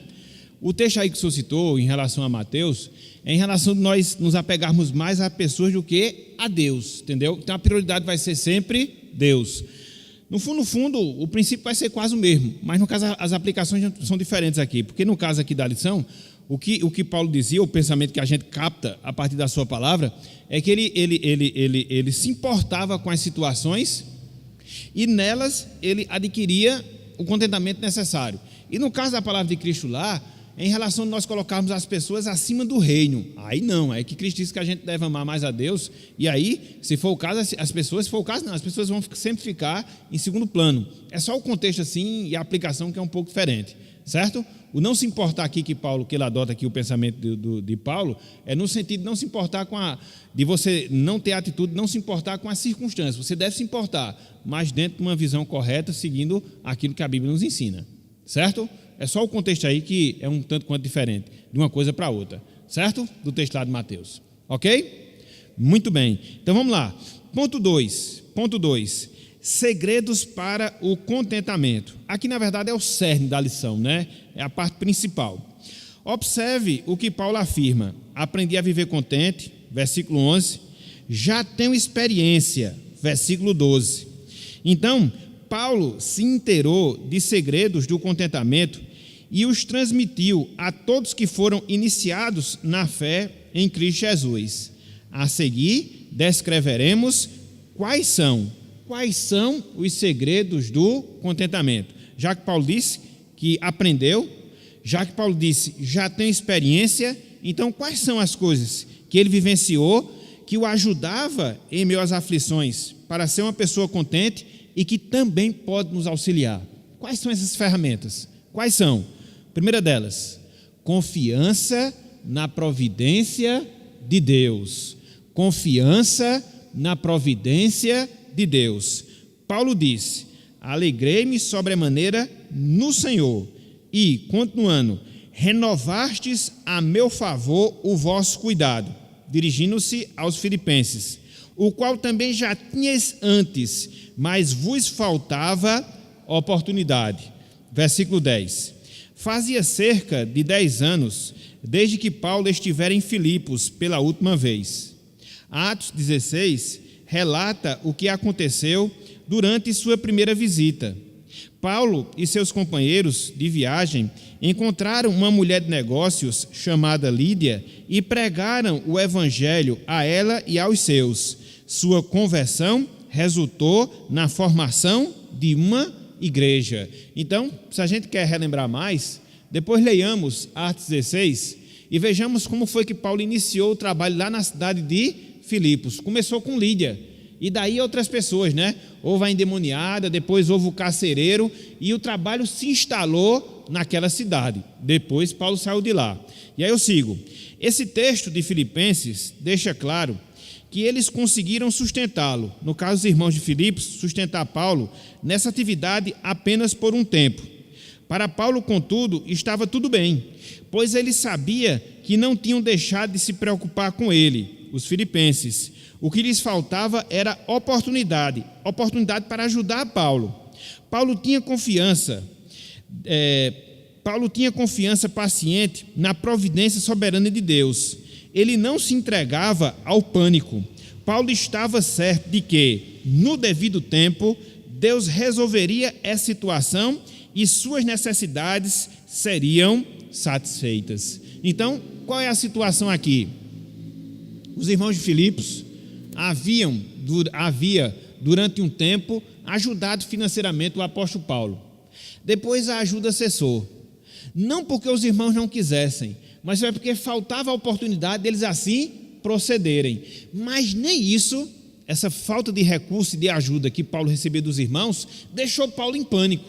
O texto aí que o senhor citou em relação a Mateus, é em relação de nós nos apegarmos mais a pessoas do que a Deus, entendeu? Então a prioridade vai ser sempre Deus. No fundo, o princípio vai ser quase o mesmo, mas no caso as aplicações são diferentes aqui, porque no caso aqui da lição, o que Paulo dizia, o pensamento que a gente capta a partir da sua palavra, é que ele se importava com as situações e nelas ele adquiria o contentamento necessário. E no caso da palavra de Cristo lá, em relação a nós colocarmos as pessoas acima do reino, aí não, é que Cristo diz que a gente deve amar mais a Deus, e aí, se for o caso, as pessoas vão sempre ficar em segundo plano. É só o contexto assim e a aplicação que é um pouco diferente, certo? O não se importar aqui que ele adota aqui o pensamento de Paulo, é no sentido de não se importar de você não ter atitude, não se importar com as circunstâncias, você deve se importar, mas dentro de uma visão correta, seguindo aquilo que a Bíblia nos ensina, certo? É só o contexto aí que é um tanto quanto diferente, de uma coisa para outra, certo? Do texto lá de Mateus, ok? Muito bem, então vamos lá. Ponto 2, segredos para o contentamento. Aqui na verdade é o cerne da lição, né? É a parte principal. Observe o que Paulo afirma: aprendi a viver contente, versículo 11, já tenho experiência, versículo 12. Então, Paulo se inteirou de segredos do contentamento e os transmitiu a todos que foram iniciados na fé em Cristo Jesus. A seguir, descreveremos quais são os segredos do contentamento. Já que Paulo disse que aprendeu, já que Paulo disse já tem experiência, então quais são as coisas que ele vivenciou, que o ajudava em meio às aflições, para ser uma pessoa contente e que também pode nos auxiliar? Quais são essas ferramentas? Quais são? Primeira delas, confiança na providência de Deus. Confiança na providência de Deus. Paulo diz: alegrei-me sobremaneira no Senhor e, continuando, renovastes a meu favor o vosso cuidado, dirigindo-se aos filipenses, o qual também já tinhas antes, mas vos faltava oportunidade. Versículo 10. Fazia cerca de 10 anos, desde que Paulo estivera em Filipos pela última vez. Atos 16 relata o que aconteceu durante sua primeira visita. Paulo e seus companheiros de viagem encontraram uma mulher de negócios chamada Lídia e pregaram o evangelho a ela e aos seus. Sua conversão resultou na formação de uma igreja. Então, se a gente quer relembrar mais, depois leiamos Atos 16 e vejamos como foi que Paulo iniciou o trabalho lá na cidade de Filipos. Começou com Lídia, e daí outras pessoas, né? Houve a endemoniada, depois houve o carcereiro, e o trabalho se instalou naquela cidade. Depois Paulo saiu de lá. E aí eu sigo. Esse texto de Filipenses deixa claro que eles conseguiram sustentá-lo, no caso os irmãos de Filipos, sustentar Paulo nessa atividade apenas por um tempo. Para Paulo, contudo, estava tudo bem, pois ele sabia que não tinham deixado de se preocupar com ele, os filipenses. O que lhes faltava era oportunidade para ajudar Paulo. Paulo tinha confiança paciente na providência soberana de Deus. Ele não se entregava ao pânico. Paulo estava certo de que, no devido tempo, Deus resolveria essa situação e suas necessidades seriam satisfeitas. Então, qual é a situação aqui? Os irmãos de Filipos havia durante um tempo ajudado financeiramente o apóstolo Paulo. Depois a ajuda cessou. Não porque os irmãos não quisessem, mas foi porque faltava a oportunidade deles assim procederem. Mas nem isso, essa falta de recurso e de ajuda que Paulo recebia dos irmãos, deixou Paulo em pânico.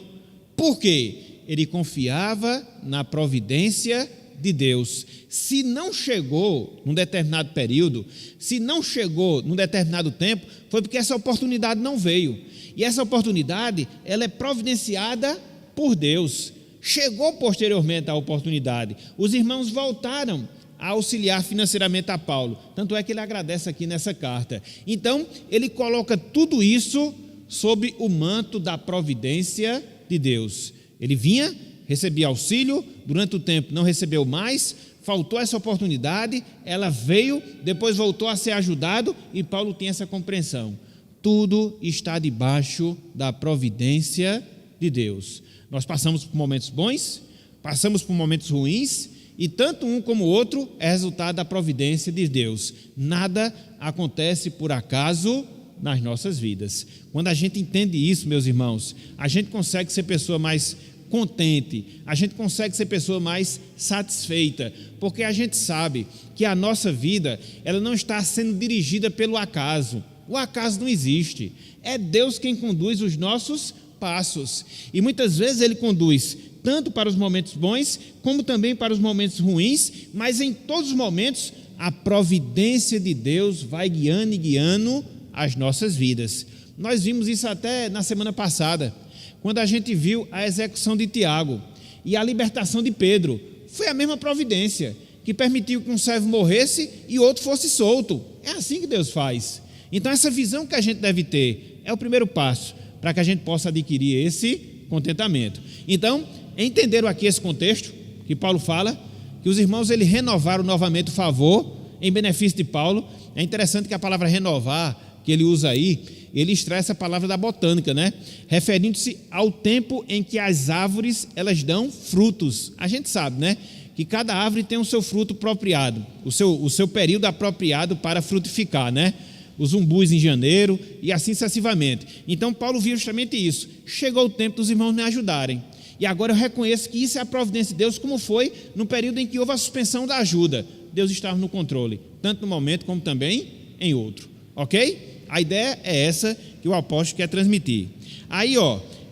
Por quê? Ele confiava na providência de Deus. Se não chegou num determinado período, se não chegou num determinado tempo, foi porque essa oportunidade não veio. E essa oportunidade, ela é providenciada por Deus. Chegou posteriormente a oportunidade. Os irmãos voltaram a auxiliar financeiramente a Paulo. Tanto é que ele agradece aqui nessa carta. Então, ele coloca tudo isso sob o manto da providência de Deus. Ele vinha, recebia auxílio, durante o tempo não recebeu mais, faltou essa oportunidade, ela veio, depois voltou a ser ajudado e Paulo tem essa compreensão. Tudo está debaixo da providência de Deus. Nós passamos por momentos bons, passamos por momentos ruins, e tanto um como o outro é resultado da providência de Deus. Nada acontece por acaso nas nossas vidas. Quando a gente entende isso, meus irmãos, a gente consegue ser pessoa mais contente, a gente consegue ser pessoa mais satisfeita, porque a gente sabe que a nossa vida, ela não está sendo dirigida pelo acaso. O acaso não existe. É Deus quem conduz os nossos passos. E muitas vezes Ele conduz tanto para os momentos bons, como também para os momentos ruins, mas em todos os momentos a providência de Deus vai guiando e guiando as nossas vidas. Nós vimos isso até na semana passada, quando a gente viu a execução de Tiago e a libertação de Pedro. Foi a mesma providência que permitiu que um servo morresse e outro fosse solto. É assim que Deus faz. Então essa visão que a gente deve ter é o primeiro passo para que a gente possa adquirir esse contentamento. Então, entenderam aqui esse contexto que Paulo fala, que os irmãos eles renovaram novamente o favor em benefício de Paulo. É interessante que a palavra renovar, que ele usa aí, ele extrai essa palavra da botânica, né? Referindo-se ao tempo em que as árvores elas dão frutos. A gente sabe, né? Que cada árvore tem o seu fruto apropriado, o seu período apropriado para frutificar, né? Os umbus em janeiro e assim sucessivamente. Então Paulo viu justamente isso. Chegou o tempo dos irmãos me ajudarem. E agora eu reconheço que isso é a providência de Deus, como foi no período em que houve a suspensão da ajuda. Deus estava no controle, tanto no momento como também em outro. Ok? A ideia é essa que o apóstolo quer transmitir. Aí,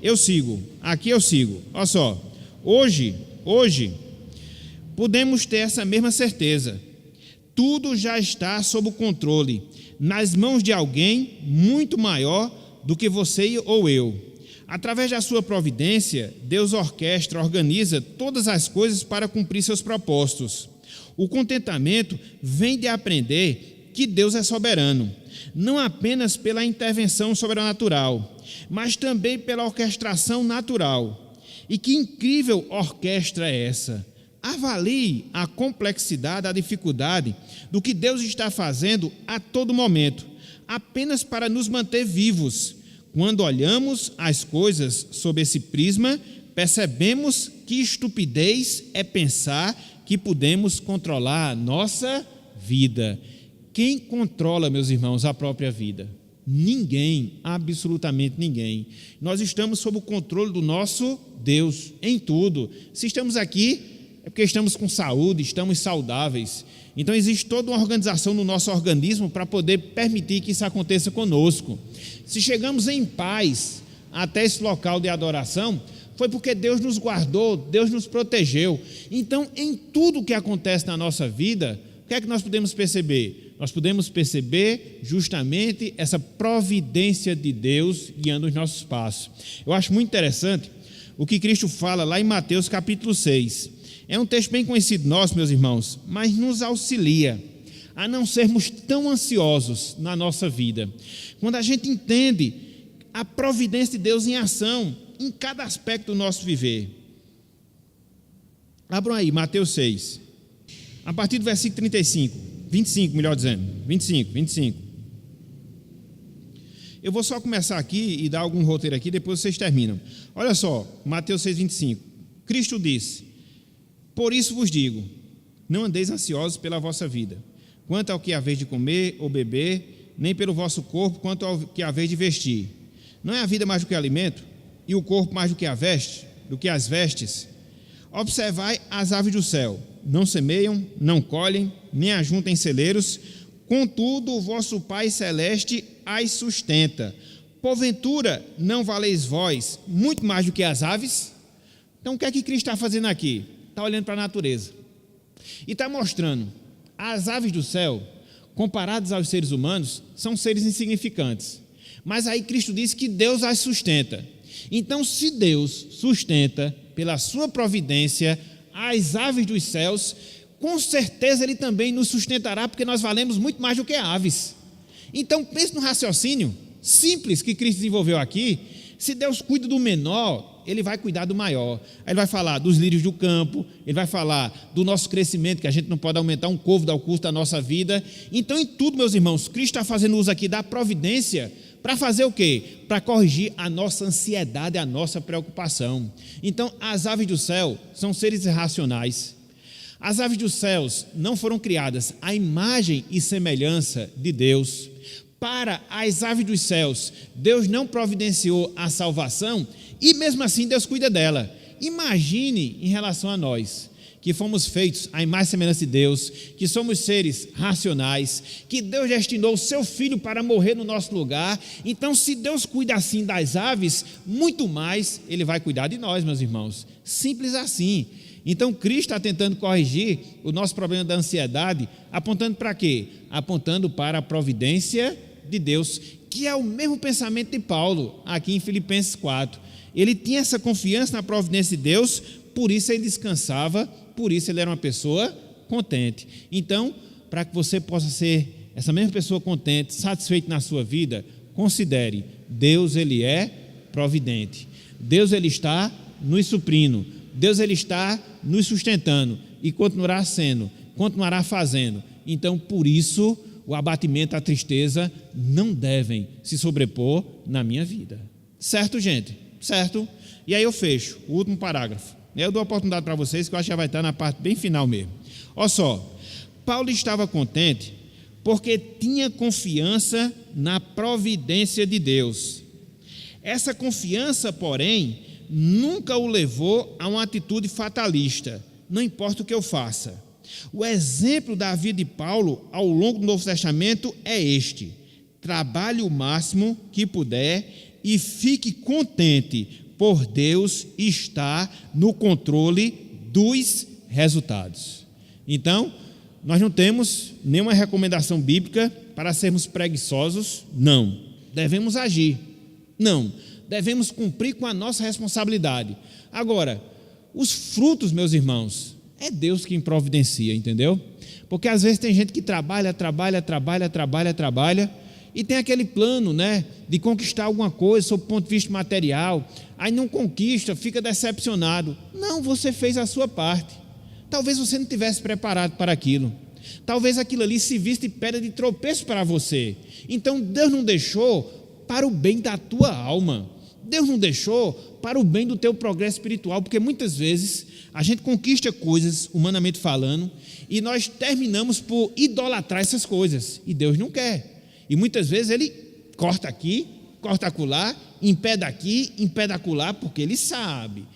eu sigo. Olha só. Hoje, podemos ter essa mesma certeza. Tudo já está sob o controle, nas mãos de alguém muito maior do que você ou eu. Através da sua providência, Deus organiza todas as coisas para cumprir seus propósitos. O contentamento vem de aprender que Deus é soberano, não apenas pela intervenção sobrenatural, mas também pela orquestração natural. E que incrível orquestra é essa? Avalie a complexidade, a dificuldade do que Deus está fazendo a todo momento, apenas para nos manter vivos. Quando olhamos as coisas sob esse prisma, percebemos que estupidez é pensar que podemos controlar a nossa vida. Quem controla, meus irmãos, a própria vida? Ninguém, absolutamente ninguém. Nós estamos sob o controle do nosso Deus em tudo. Se estamos aqui, é porque estamos com saúde, estamos saudáveis. Então existe toda uma organização no nosso organismo para poder permitir que isso aconteça conosco. Se chegamos em paz até esse local de adoração, foi porque Deus nos guardou, Deus nos protegeu. Então, em tudo que acontece na nossa vida, o que é que nós podemos perceber? Nós podemos perceber justamente essa providência de Deus guiando os nossos passos. Eu acho muito interessante o que Cristo fala lá em Mateus capítulo 6. É um texto bem conhecido nosso, meus irmãos, mas nos auxilia a não sermos tão ansiosos na nossa vida. Quando a gente entende a providência de Deus em ação em cada aspecto do nosso viver. Abram aí, Mateus 6, a partir do versículo 25, melhor dizendo, 25. Eu vou só começar aqui e dar algum roteiro aqui, depois vocês terminam. Olha só, Mateus 6, 25. Cristo disse: por isso vos digo, não andeis ansiosos pela vossa vida, quanto ao que haveis de comer ou beber, nem pelo vosso corpo, quanto ao que haveis de vestir. Não é a vida mais do que alimento, e o corpo mais do que as vestes? Observai as aves do céu, não semeiam, não colhem, nem ajuntem em celeiros, contudo o vosso Pai Celeste as sustenta. Porventura não valeis vós muito mais do que as aves? Então o que é que Cristo está fazendo aqui? Está olhando para a natureza e está mostrando as aves do céu, comparadas aos seres humanos, são seres insignificantes, mas aí Cristo diz que Deus as sustenta. Então, se Deus sustenta pela sua providência as aves dos céus, com certeza Ele também nos sustentará, porque nós valemos muito mais do que aves. Então, pense no raciocínio simples que Cristo desenvolveu aqui. Se Deus cuida do menor, Ele vai cuidar do maior. Aí Ele vai falar dos lírios do campo, Ele vai falar do nosso crescimento, que a gente não pode aumentar um côvado ao custo da nossa vida. Então, em tudo, meus irmãos, Cristo está fazendo uso aqui da providência para fazer o quê? Para corrigir a nossa ansiedade, a nossa preocupação. Então, as aves do céu são seres irracionais. As aves dos céus não foram criadas à imagem e semelhança de Deus. Para as aves dos céus, Deus não providenciou a salvação e mesmo assim Deus cuida dela. Imagine em relação a nós, que fomos feitos à imagem e semelhança de Deus, que somos seres racionais, que Deus destinou o seu Filho para morrer no nosso lugar. Então, se Deus cuida assim das aves, muito mais Ele vai cuidar de nós, meus irmãos. Simples assim. Então, Cristo está tentando corrigir o nosso problema da ansiedade, apontando para quê? Apontando para a providência de Deus, que é o mesmo pensamento de Paulo, aqui em Filipenses 4. Ele tinha essa confiança na providência de Deus, por isso ele descansava, por isso ele era uma pessoa contente. Então, para que você possa ser essa mesma pessoa contente, satisfeito na sua vida, considere, Deus Ele é providente. Deus Ele está nos suprindo. Deus Ele está nos sustentando e continuará sendo, continuará fazendo. Então, por isso, o abatimento, a tristeza não devem se sobrepor na minha vida. Certo, gente? Certo? E aí eu fecho o último parágrafo. Eu dou a oportunidade para vocês, que eu acho que já vai estar na parte bem final mesmo. Olha só, Paulo estava contente porque tinha confiança na providência de Deus. Essa confiança, porém, nunca o levou a uma atitude fatalista, não importa o que eu faça. O exemplo da vida de Paulo ao longo do Novo Testamento é este: trabalhe o máximo que puder e fique contente, por Deus está no controle dos resultados. Então, nós não temos nenhuma recomendação bíblica para sermos preguiçosos, não. Devemos agir, não. Devemos cumprir com a nossa responsabilidade. Agora, os frutos, meus irmãos, é Deus quem providencia, entendeu? Porque às vezes tem gente que trabalha, e tem aquele plano, né, de conquistar alguma coisa sob o ponto de vista material, aí não conquista, fica decepcionado. Não, você fez a sua parte. Talvez você não tivesse preparado para aquilo. Talvez aquilo ali se visse de pedra de tropeço para você. Então Deus não deixou para o bem da tua alma. Deus não deixou para o bem do teu progresso espiritual, porque muitas vezes a gente conquista coisas, humanamente falando, e nós terminamos por idolatrar essas coisas, e Deus não quer. E muitas vezes Ele corta aqui, corta acolá, impede aqui, impede acolá, porque Ele sabe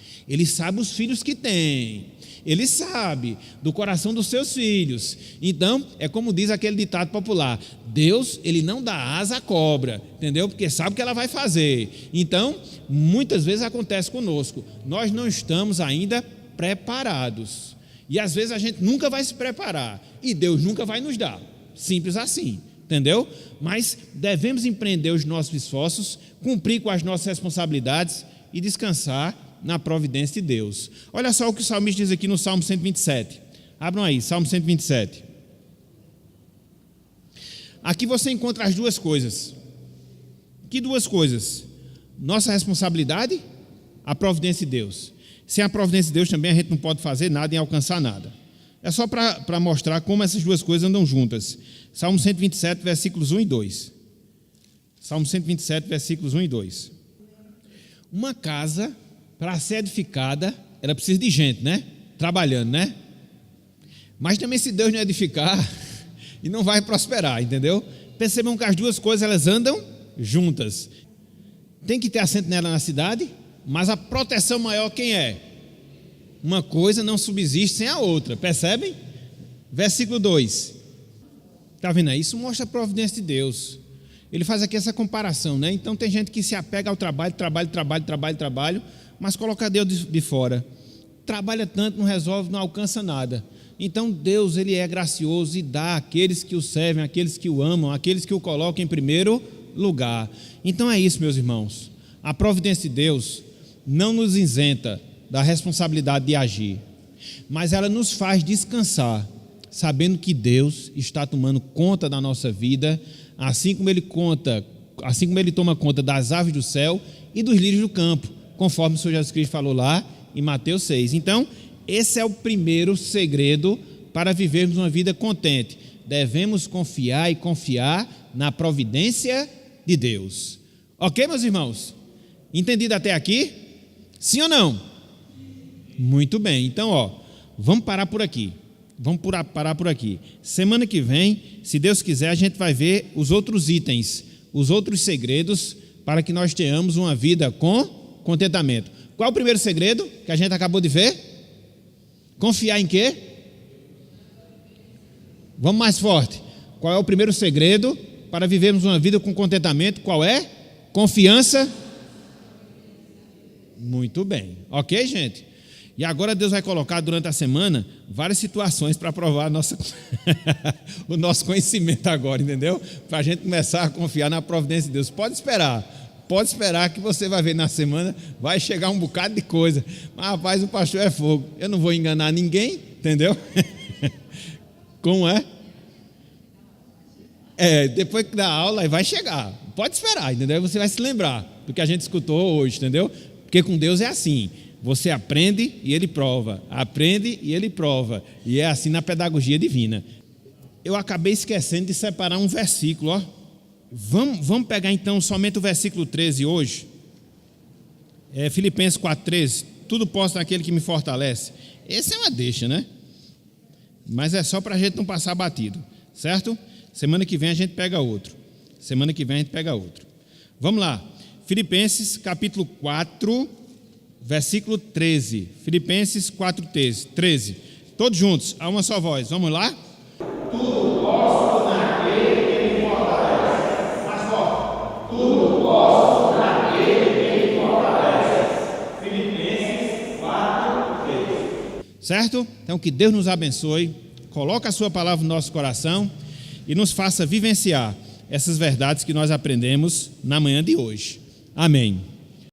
os filhos que tem, Ele sabe do coração dos seus filhos. Então, é como diz aquele ditado popular: Deus, Ele não dá asa à cobra, entendeu? Porque sabe o que ela vai fazer. Então, muitas vezes acontece conosco, nós não estamos ainda preparados, e às vezes a gente nunca vai se preparar, e Deus nunca vai nos dar, simples assim, entendeu? Mas devemos empreender os nossos esforços, cumprir com as nossas responsabilidades e descansar na providência de Deus. Olha só o que o salmista diz aqui no Salmo 127. Abram aí, Salmo 127. Aqui você encontra as duas coisas. Que duas coisas? Nossa responsabilidade, a providência de Deus. Sem a providência de Deus também a gente não pode fazer nada nem alcançar nada. É só para mostrar como essas duas coisas andam juntas. Salmo 127, versículos 1 e 2. Salmo 127, versículos 1 e 2. Uma casa, para ser edificada, ela precisa de gente, né? Trabalhando, né? Mas também se Deus não edificar, e não vai prosperar, entendeu? Percebam que as duas coisas, elas andam juntas. Tem que ter assento nela na cidade, mas a proteção maior quem é? Uma coisa não subsiste sem a outra, percebem? Versículo 2. Está vendo aí? Isso mostra a providência de Deus. Ele faz aqui essa comparação, né? Então tem gente que se apega ao trabalho, mas coloca Deus de fora. Trabalha tanto, não resolve, não alcança nada. Então Deus, Ele é gracioso e dá àqueles que o servem, àqueles que o amam, àqueles que o colocam em primeiro lugar. Então é isso, meus irmãos. A providência de Deus não nos isenta da responsabilidade de agir, mas ela nos faz descansar, sabendo que Deus está tomando conta da nossa vida, assim como Ele toma conta das aves do céu e dos lírios do campo, conforme o Senhor Jesus Cristo falou lá em Mateus 6. Então, esse é o primeiro segredo para vivermos uma vida contente. Devemos confiar na providência de Deus. Ok, meus irmãos? Entendido até aqui? Sim ou não? Muito bem. Então, vamos parar por aqui. Parar por aqui. Semana que vem, se Deus quiser, a gente vai ver os outros itens, os outros segredos para que nós tenhamos uma vida com contentamento. Qual é o primeiro segredo que a gente acabou de ver? Confiar em quê? Vamos mais forte. Qual é o primeiro segredo para vivermos uma vida com contentamento? Qual é? Confiança. Muito bem. Ok, gente? E agora Deus vai colocar durante a semana várias situações para provar o nosso conhecimento agora, entendeu? Para a gente começar a confiar na providência de Deus. Pode esperar que você vai ver na semana, vai chegar um bocado de coisa. Mas, rapaz, o pastor é fogo. Eu não vou enganar ninguém, entendeu? Como é? Depois que dá aula, vai chegar. Pode esperar, entendeu? Você vai se lembrar do que a gente escutou hoje, entendeu? Porque com Deus é assim. Você aprende e Ele prova. Aprende e Ele prova. E é assim na pedagogia divina. Eu acabei esquecendo de separar um versículo, Vamos pegar então somente o versículo 13 hoje. Filipenses 4,13. Tudo posso naquele que me fortalece. Esse é uma deixa, né? Mas é só para a gente não passar batido, certo? Semana que vem a gente pega outro. Vamos lá. Filipenses capítulo 4, versículo 13. Filipenses 4,13. Todos juntos, a uma só voz. Vamos lá? Tudo posso naquele que me fortalece. Mais forte. Tudo posso naquele que me fortalece. Filipenses 4,13. Certo? Então que Deus nos abençoe. Coloque a sua palavra no nosso coração e nos faça vivenciar essas verdades que nós aprendemos na manhã de hoje. Amém.